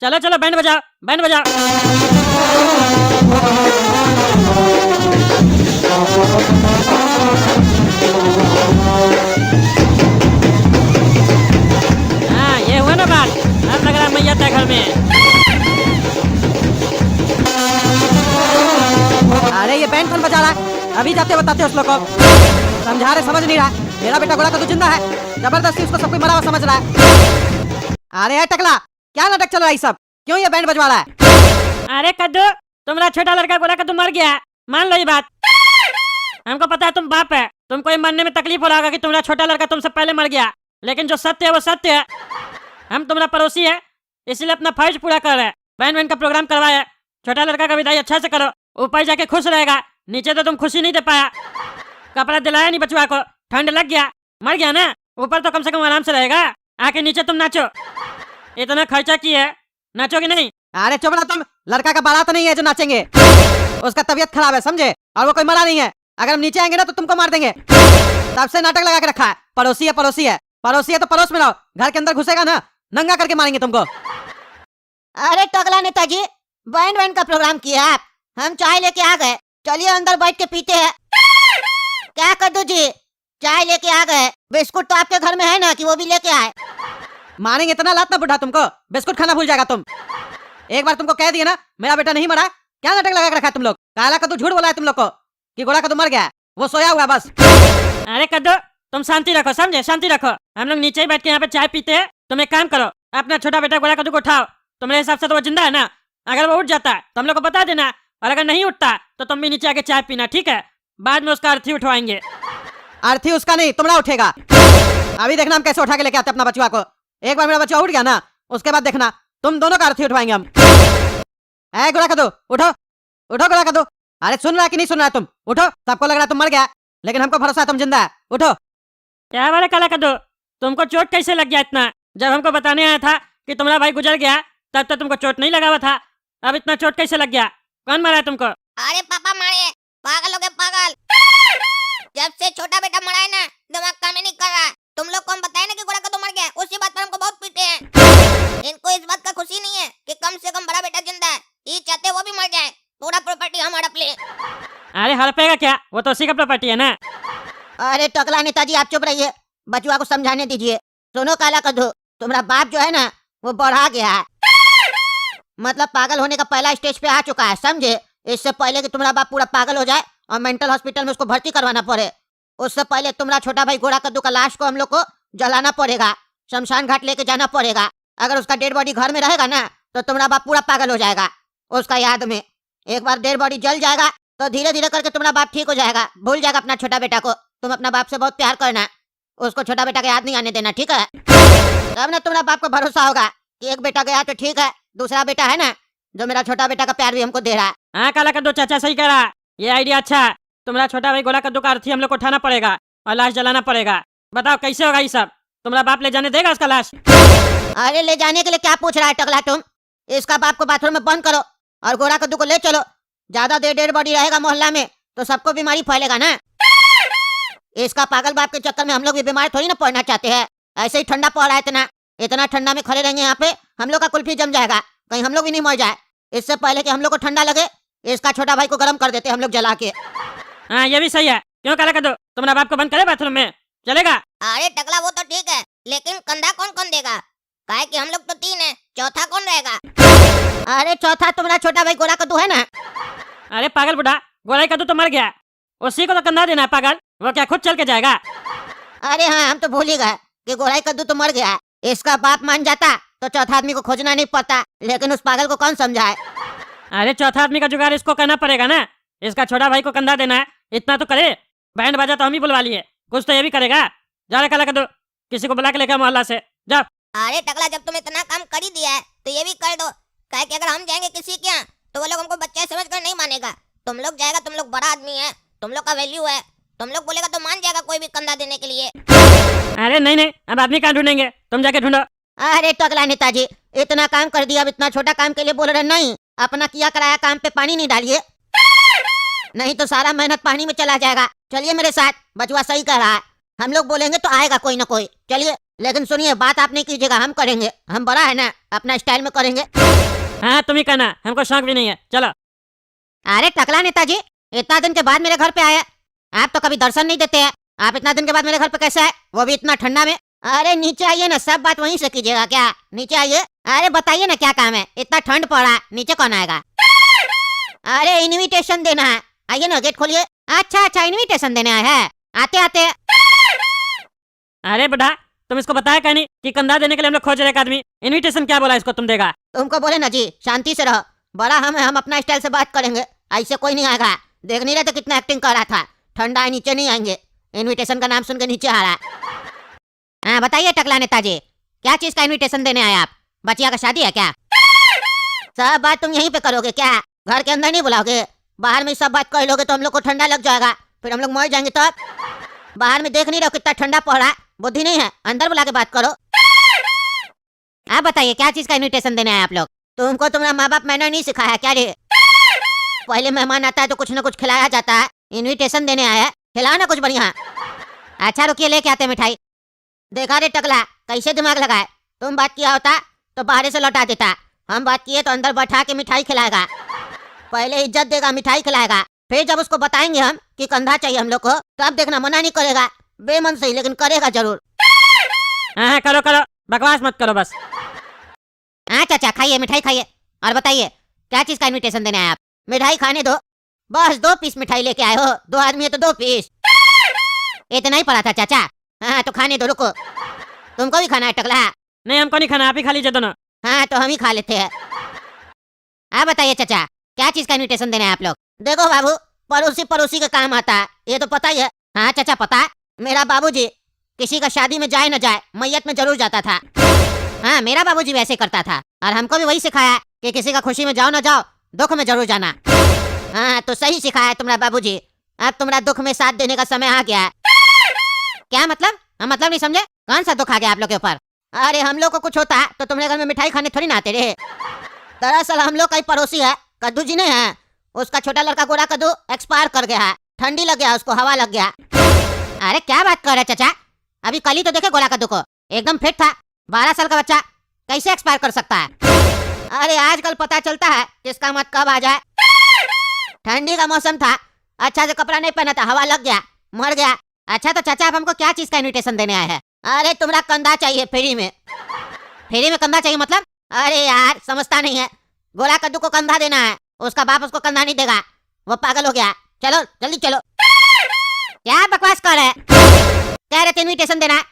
चलो चलो बैंड बजाओ, बैंड बजाओ। हाँ ये हुआ ना बात, अब लग रहा है मैया था घर में। अरे ये बैंड कौन बजा रहा है? अभी जाते बताते उस लोग को। समझा रहे समझ नहीं रहा। मेरा बेटा गोरा कद्दू जिंदा है, जबरदस्ती उसको सब कोई मरा हुआ समझ रहा है। अरे यार टकला, क्या नाटक चल रहा है सब? क्यों ये बैंड बजवा रहा है? अरे कद्दू, तुम्हारा छोटा लड़का गोरा कद्दू मर गया, मान लो ये बात। हमको पता है तुम बाप है, तुमको ये मानने में तकलीफ हो रहा होगा कि तुम्हारा छोटा लड़का तुमसे पहले मर गया, लेकिन जो सत्य है वो सत्य है। हम तुम्हारा पड़ोसी है, इसलिए अपना फर्ज पूरा कर रहे हैं। बैंड बैंड का प्रोग्राम करवाया, छोटा लड़का का विदाई अच्छा से करो, ऊपर जाके खुश रहेगा। नीचे तो तुम खुशी नहीं दे पाया, कपड़ा दिलाया नहीं बचवा को, ठंड लग गया, मर गया ना। ऊपर तो कम से कम आराम से रहेगा। आके नीचे तुम नाचो, इतना खर्चा किया है, नाचोगे नहीं? अरे चुप रहा तुम, लड़का का बारात नहीं है जो नाचेंगे। उसका तबीयत खराब है समझे, और वो कोई मरा नहीं है। अगर हम नीचे आएंगे ना तो तुमको मार देंगे। तब से नाटक लगा के रखा है, पड़ोसी है पड़ोसी है, पड़ोसी है तो पड़ोस में रहो। घर के अंदर घुसेगा ना नंगा करके मारेंगे तुमको। अरे टकला नेताजी, बैंड बैंड का प्रोग्राम किया आप, हम चाय लेके आ गए, चलिए अंदर बैठ के पीते हैं। क्या कद्दू जी, चाय लेके आ गए, बिस्कुट तो आपके घर में है ना कि वो भी लेके आए? मारेंगे इतना लात ना बुढ़ा तुमको, बिस्कुट खाना भूल जाएगा तुम। एक बार तुमको कह दिया ना मेरा बेटा नहीं मरा, क्या नाटक लगा के रखा है तुम लोग? काला कद्दू झूठ बोला है तुम लोग को कि गोरा कद्दू मर गया है, वो सोया हुआ बस। अरे कद्दू, तुम शांति रखो, समझे? शांति रखो। हम लोग नीचे ही बैठ के यहाँ पे चाय पीते हैं। तुम एक काम करो, अपना छोटा बेटा गोरा कद्दू को उठाओ। तुम्हारे हिसाब से तो वो जिंदा है ना? अगर वो उठ जाता है तो हम लोग को बता देना, और अगर नहीं उठता तो तुम भी नीचे आके चाय पीना, ठीक है? बाद में उसका अर्थी उठवाएंगे। अर्थी उसका नहीं तुम्हारा उठेगा। अभी देखना हम कैसे उठा के लेके आते अपना बचवा को। एक बार मेरा बच्चा उठ गया ना, उसके बाद देखना तुम दोनों का अर्थी उठवाएंगे हम। ऐ गोरा कद्दू उठो, उठो गोरा कद्दू। अरे सुन रहा है कि नहीं सुन रहा है तुम? उठो, सबको लग रहा है तुम मर गया, लेकिन हमको भरोसा है तुम जिंदा है। उठो। क्या बारे काला कद्दू, तुमको चोट कैसे लग गया इतना? जब हमको बताने आया था कि तुम्हारा भाई गुजर गया तब तक तुमको चोट नहीं लगा हुआ था, अब इतना चोट कैसे लग गया? कौन मारा है तुमको? अरे पापा मारे, पागल हो गए पागल। जब से छोटा बेटा मरा है ना, दिमाग काम ही नहीं कर रहा है। तुम लोग को हम बताए ना कि गोरा कद्दू मर गया, उसी बात पर हमको बहुत पीटे हैं। इनको इस बात का खुशी नहीं है कि कम से कम बड़ा बेटा जिंदा है, ये चाहते वो भी मर जाए, पूरा प्रॉपर्टी हम हड़प ले। अरे हड़पेगा क्या, वो तो उसी का प्रॉपर्टी है ना। अरे टकला नेताजी आप चुप रहिए, बचुआ को समझाने दीजिए। सुनो काला कद्दू, तुम्हारा बाप जो है ना वो बढ़ा गया है, मतलब पागल होने का पहला स्टेज पे आ चुका है, समझे? इससे पहले कि तुम्हारा बाप पूरा पागल हो जाए और मेंटल हॉस्पिटल में उसको भर्ती करवाना पड़े, उससे पहले तुम्हारा छोटा भाई गोरा कद्दू का लाश को हम लोग को जलाना पड़ेगा, शमशान घाट लेके जाना पड़ेगा। अगर उसका डेड बॉडी घर में रहेगा ना तो तुम्हारा बाप पूरा पागल हो जाएगा उसका याद में। एक बार डेड बॉडी जल जाएगा तो धीरे धीरे करके तुम्हारा बाप ठीक हो जाएगा, भूल जाएगा अपना छोटा बेटा को। तुम अपना बाप से बहुत प्यार करना, उसको छोटा बेटा का याद नहीं आने देना, ठीक है? तब ना तुम्हारा बाप को भरोसा होगा कि एक बेटा गया तो ठीक है, दूसरा बेटा है ना जो मेरा छोटा बेटा का प्यार भी हमको दे रहा है। हाँ काला कद्दू चाचा सही कह रहा है, ये आइडिया अच्छा है। तुम्हारा छोटा भाई गोरा कद्दू का अर्थी हम लोग को उठाना पड़ेगा और लाश जलाना पड़ेगा। बताओ कैसे होगा ये सब? तुम्हारा बाप ले जाने देगा उसका लाश? अरे ले जाने के लिए क्या पूछ रहा है टकला तुम? इसका बाप को बाथरूम में बंद करो और गोरा कद्दू को ले चलो। ज्यादा देर डेड बॉडी रहेगा मोहल्ला में तो सबको बीमारी फैलेगा ना। इसका पागल बाप के चक्कर में हम लोग भी बीमार थोड़ी ना पड़ना चाहते हैं। ऐसे ही ठंडा पड़ रहा है, इतना ठंडा में खड़े रहेंगे यहाँ पे, हम लोग का कुल्फी जम जाएगा, कहीं हम लोग भी नहीं मर जाए। इससे पहले कि हम लोग को ठंडा लगे, इसका छोटा भाई को गर्म कर देते हम लोग जला के। हाँ ये भी सही है। क्यों काला कद्दू, तुम्हारा बाप को बंद करे बाथरूम में, चलेगा? अरे टकला वो तो ठीक है, लेकिन कंधा कौन कौन देगा? काहे कि हम लोग तो 3 है, चौथा कौन रहेगा? अरे चौथा तुम्हारा छोटा भाई गोरा कद्दू है ना। अरे पागल बुढ़ा, गोरा कद्दू तो मर गया, उसी को तो कंधा देना है पागल, वो क्या खुद चल के जाएगा? अरे हाँ हम तो भूल ही गए कि गोरा कद्दू तो मर गया। इसका बाप मान जाता तो चौथा आदमी को खोजना नहीं पड़ता, लेकिन उस पागल को कौन समझाए? अरे चौथा आदमी का जुगाड़ इसको करना पड़ेगा ना। इसका छोटा भाई को कंधा देना है, इतना तो करे। बैंड बाजा तो हम ही बुलवा लिए, कुछ तो ये भी करेगा। जा रे काला कद्दू, किसी को बुला के लेकर मोहल्ला से जा। अरे टकला जब तुम इतना काम कर ही दिया है तो ये भी कर दो। काहे कि अगर हम जाएंगे किसी के यहाँ तो वो लोग हमको बच्चा समझ कर नहीं मानेगा। तुम लोग जाएगा, तुम लोग बड़ा आदमी है, तुम लोग का वैल्यू है, तुम लोग बोलेगा तो मान जाएगा कोई भी कंधा देने के लिए। अरे नहीं नहीं, अब आदमी कहाँ ढूंढेंगे, तुम जाके ढूंढो। अरे टकला नेताजी, इतना काम कर दिया, अब इतना छोटा काम के लिए बोल रहे नहीं? अपना किया कराया काम पे पानी नहीं डालिए, नहीं तो सारा मेहनत पानी में चला जाएगा। चलिए मेरे साथ, बचवा सही कह रहा है, हम लोग बोलेंगे तो आएगा कोई ना कोई। चलिए लेकिन सुनिए, बात आप नहीं कीजिएगा, हम करेंगे। हम बड़ा है ना, अपना स्टाइल में करेंगे। हाँ तुम ही करना, हमको शौक भी नहीं है। चलो। अरे टकला नेताजी, इतना दिन के बाद मेरे घर पे आए। आप तो कभी दर्शन नहीं देते हैं। आप इतना दिन के बाद मेरे घर पे कैसे आए, वो भी इतना ठंडा में? अरे नीचे आइए ना, सब बात वहीं से कीजिएगा क्या? नीचे आइए। अरे बताइए ना क्या काम है, इतना ठंड पड़ा, नीचे कौन आएगा? अरे इनविटेशन देना है, आइए ना, गेट खोलिए। अच्छा अच्छा, इनविटेशन देने आए हैं, आते आते। अरे बुढ़ा, तुम इसको बताया क्या नहीं कि कंधा देने के लिए हम लोग खोज रहे एक आदमी। इनविटेशन क्या बोला इसको तुम देगा? तुमको बोले ना जी, शांति से रहो। बड़ा हम अपना स्टाइल से बात करेंगे, ऐसे कोई नहीं आएगा। देख नहीं रहे तो कितना एक्टिंग कर रहा था। ठंडा है, नीचे नहीं आएंगे। इनविटेशन का नाम सुन के नीचे आ रहा है। हाँ बताइए टकला नेताजी, क्या चीज का इनविटेशन देने आए आप? बचिया का शादी है क्या? सब बात तुम यहीं पे करोगे क्या? घर के अंदर नहीं बुलाओगे? बाहर में सब बात कर लोगे तो हम लोग को ठंडा लग जाएगा, फिर हम लोग मर जाएंगे। तब बाहर में देख नहीं रहो कितना ठंडा पड़ रहा है? बुद्धि नहीं है, अंदर बुला के बात करो। आप बताइए क्या चीज का इनविटेशन देने आए आप लोग? तुमको तुम्हारा माँ बाप मैंने नहीं सिखाया क्या रे? पहले मेहमान आता है तो कुछ न कुछ खिलाया जाता है। इनविटेशन देने आया है, खिलाओ ना कुछ बढ़िया। अच्छा रुकिए, लेके आते मिठाई। देखा रे टकला, कैसे दिमाग लगाए? तुम बात किया होता तो बाहर से लौटा देता, हम बात किए तो अंदर बैठा के मिठाई खिलाएगा। पहले इज्जत देगा, मिठाई खिलाएगा, फिर जब उसको बताएंगे हम कि कंधा चाहिए हम लोग को, तब देखना मना नहीं करेगा। बेमन सही, लेकिन करेगा जरूर। हाँ करो करो, बकवास मत करो बस। हाँ चाचा, खाइए मिठाई खाइए। और बताइए क्या चीज का इनविटेशन देने आए आप? मिठाई खाने दो, बस 2 पीस मिठाई लेके आए हो। 2 आदमी है तो 2 पीस, इतना ही पड़ा था चाचा। हाँ तो खाने दो, रुको। तुमको भी खाना है टकला? नहीं हमको नहीं खाना, आप ही खा लीजिए दोनों। हाँ तो हम ही खा लेते हैं। आप बताइए चाचा, क्या चीज का इनविटेशन देने हैं आप लोग? देखो बाबू, पड़ोसी पड़ोसी का काम आता है, ये तो पता ही है। हाँ चाचा पता है। मेरा बाबूजी किसी का शादी में जाए न जाए, मैयत में जरूर जाता था। हाँ मेरा बाबूजी वैसे करता था, और हमको भी वही सिखाया कि किसी का खुशी में जाओ न जाओ, दुख में जरूर जाना। हाँ तो सही सिखाया तुम्हारा बाबूजी। अब तुम्हारा दुख में साथ देने का समय आ गया है। क्या मतलब? हम मतलब नहीं समझे, कौन सा दुख आ गया आप लोग के ऊपर? अरे हम लोग को कुछ होता तो तुम्हारे घर में मिठाई खाने थोड़ी ना आते रे। दरअसल हम लोग का ही पड़ोसी है, कद्दू जी नहीं है, उसका छोटा लड़का गोरा कद्दू एक्सपायर कर गया है। ठंडी लग गया उसको, हवा लग गया। अरे क्या बात कर रहे चाचा, अभी कल ही तो देखे गोरा कद्दू को, एकदम फिट था। 12 साल का बच्चा कैसे एक्सपायर कर सकता है? अरे आजकल पता चलता है किसका मत कब आ जाए। ठंडी का मौसम था, अच्छा से कपड़ा नहीं पहना था, हवा लग गया, मर गया। अच्छा तो चाचा आप हमको क्या चीज का इनविटेशन देने आए हैं? अरे तुम्हारा कंधा चाहिए फ्री में। फ्री में कंधा चाहिए मतलब? अरे यार समझता नहीं है, गोरा कद्दू को कंधा देना है, उसका बाप उसको कंधा नहीं देगा, वो पागल हो गया। चलो जल्दी चलो। क्या बकवास कर रहे हैं? कह रहे थे इनविटेशन देना है,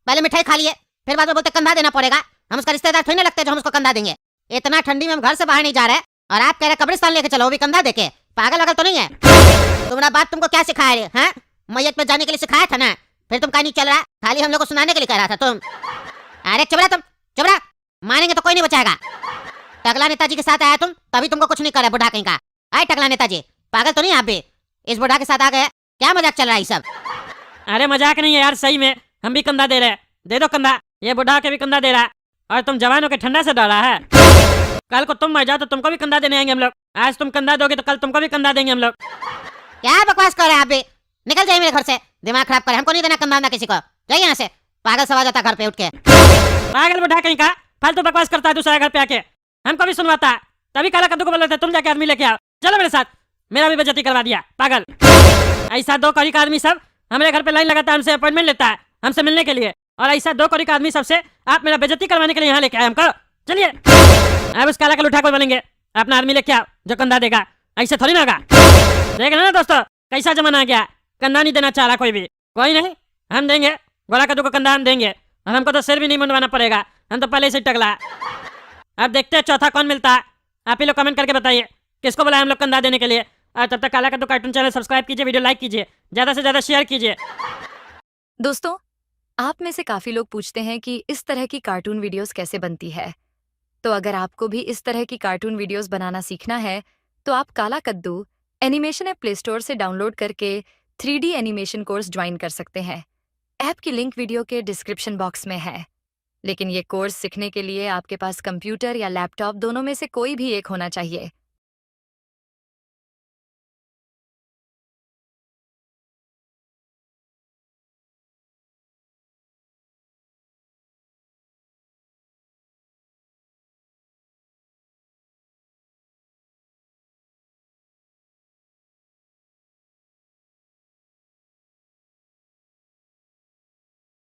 पहले मिठाई खा लिए, फिर बाद में बोलते कंधा देना पड़ेगा। हम उसका रिश्तेदार थोड़ी ना लगते जो हम उसको कंधा देंगे। इतना ठंडी में हम घर से बाहर नहीं जा रहे, और आप कह रहे कब्रिस्तान लेके चलो, वो भी कंधा देके। पागल वगल तो नहीं है? तुम्हारा बाप तुमको क्या सिखाया रे? हाँ मैयत पे जाने के लिए सिखाया था ना, फिर तुम कहीं नहीं चल रहा, खाली हम लोग को सुनाने के लिए कह रहा था तुम। अरे चुप रहा तुम, चुप रहा, मानेंगे तो कोई नहीं बचाएगा। टकला नेताजी के साथ आया तुम, तभी तुमको कुछ नहीं करा बुढ़ा कहीं का। आए टकला नेताजी, पागल तो नहीं आप भी? इस बुढ़ा के साथ आ गए, क्या मजाक चल रहा है ये सब? अरे मजाक नहीं है यार, सही में हम भी कंधा दे रहे हैं। दे दो कंधा, ये बुढ़ा के भी कंधा दे रहा है, और तुम जवानों के ठंडा से डर रहा है। कल को तुम मर जाओ तो तुमको भी कंधा देने आएंगे हम लोग। आज तुम कंधा दोगे तो कल तुमको भी कंधा देंगे हम लोग। क्या बकवास कर रहे हैं आप भी? निकल जाइए मेरे घर से, दिमाग खराब करे। हमको नहीं देना कंधा ना किसी को, जाइए यहाँ से। पागल सवा जाता घर पे उठ के। पागल बुढ़ा कहीं का, फालतू बकवास करता है दूसरा घर पे आके, हमको भी सुनवाता है। तभी काला कद्दू को बोल रहे थे तुम जाके आदमी लेके आओ। चलो मेरे साथ, मेरा भी बेइज्जती करवा दिया पागल। ऐसा 2 कौड़ी का आदमी सब हमारे घर पे लाइन लगाता है, हमसे अपॉइंटमेंट लेता है हमसे मिलने के लिए, और ऐसा 2 कौड़ी का आदमी सबसे आप मेरा बेइज्जती करवाने के लिए यहाँ लेके आए हमको। चलिए अब उस काला कल उठा को बोलेंगे अपना आदमी लेके आओ जो कंधा देगा। ऐसे थोड़ी ना होगा। देख ना दोस्तों कैसा जमाना आ गया, कंधा नहीं देना चाह रहा कोई भी। कोई नहीं, हम देंगे, गोरा कद्दू को कंधा हम देंगे, और हमको तो सिर भी नहीं मुंडवाना पड़ेगा, हम तो पहले से टकला। अब देखते हैं चौथा कौन मिलता है। आप ही लोग कमेंट करके बताइए किसको बुलाए हम लोग कंधा देने के लिए। और तब तक काला कद्दू कार्टून चैनल सब्सक्राइब कीजिए, वीडियो लाइक कीजिए, ज़्यादा से ज़्यादा शेयर कीजिए। दोस्तों, आप में से काफ़ी लोग पूछते हैं कि इस तरह की कार्टून वीडियोस कैसे बनती है। तो अगर आपको भी इस तरह की कार्टून वीडियोस बनाना सीखना है, तो आप काला कद्दू एनिमेशन ऐप प्ले स्टोर से डाउनलोड करके 3D एनिमेशन कोर्स ज्वाइन कर सकते हैं। ऐप की लिंक वीडियो के डिस्क्रिप्शन बॉक्स में है। लेकिन ये कोर्स सीखने के लिए आपके पास कंप्यूटर या लैपटॉप दोनों में से कोई भी एक होना चाहिए।